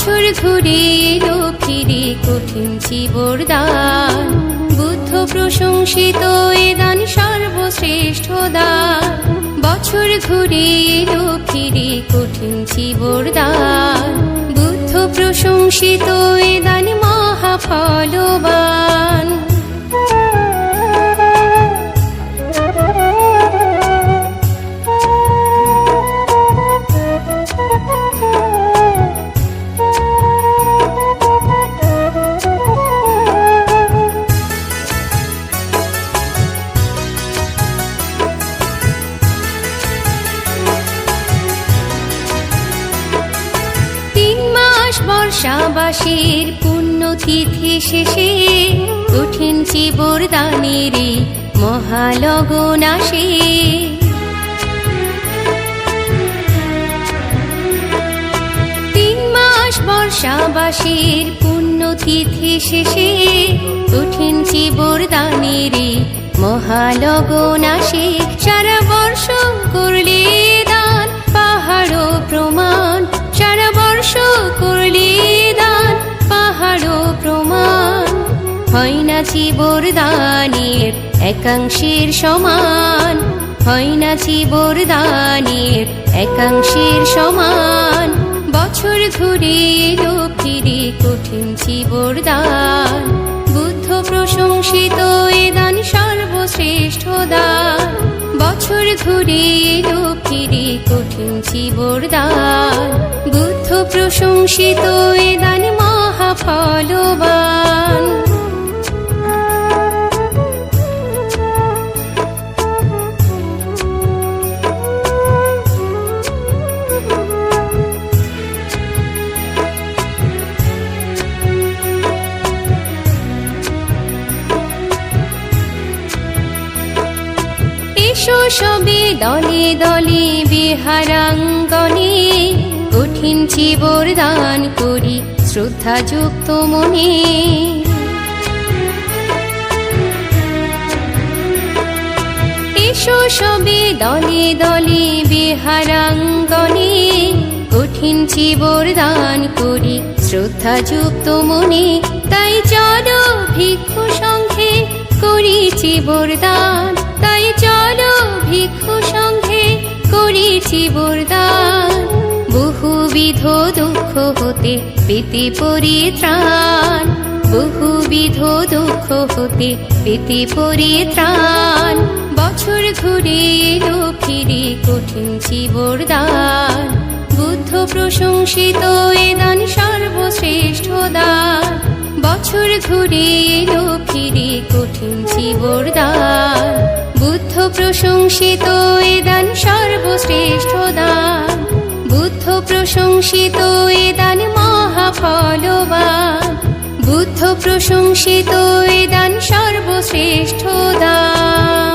বছর ঘুরে এলো ফিরে কঠিন চিবরদান, বুদ্ধ প্রশংসিত এ দান সর্বশ্রেষ্ঠ দান। বছর ঘুরে এলো ফিরে কঠিন চিবরদান, বুদ্ধ প্রশংসিত এ দান মহাফলবান। বর্ষাবাসীর পুণ্যতিথি শেষে কঠিন চিবরদানের মহালগন আসে। 3 মাস বর্ষাবাসীর পুণ্যতিথি শেষে কঠিন চিবরদানের মহালগন আসে। সারা বর্ষ করলে দান পাহাড় প্রমাণ, সারা বর্ষ করলে দান পাহাড় প্রমাণ। হয় না চিবরদানের একাংশের সমান, হয় না চিবরদানের একাংশের সমান। বছর ঘুরে এলো ফিরে কঠিন চিবরদান, বুদ্ধ প্রশংসিত এ দান সর্বশ্রেষ্ঠ দান। বছর ঘুরে এলো ফিরে কঠিন চিবরদান, বুদ্ধ প্রশংসিত এ দান মহাফলবান। এসো সবে দলে দলে বিহারাঙ্গনে, কঠিন চিবরদান করি শ্রদ্ধাযুক্ত মনে। এসো সবে দলে দলে বিহারাঙ্গনে, কঠিন চিবরদান করি শ্রদ্ধাযুক্ত মনে। তাই চলো ভিক্ষু সংঘে করি চিবরদান, তাই চলো ভিক্ষু সংঘে করি চিবরদান। বহুবিধ দুঃখ হতে পেতে পরিত্রাণ, বহুবিধ দুঃখ হতে পেতে পরিত্রাণ। বছর ঘুরে এলো ফিরে কঠিন চিবরদান, বুদ্ধ প্রশংসিত এ দান সর্বশ্রেষ্ঠ দান। বছর ঘুরে এলো ফিরে কঠিন চিবরদান, বুদ্ধ প্রশংসিত এ দান সর্বশ্রেষ্ঠ দান। বুদ্ধ প্রশংসিত এ দান মহাফলবান, বুদ্ধ প্রশংসিত এ দান সর্বশ্রেষ্ঠ দান।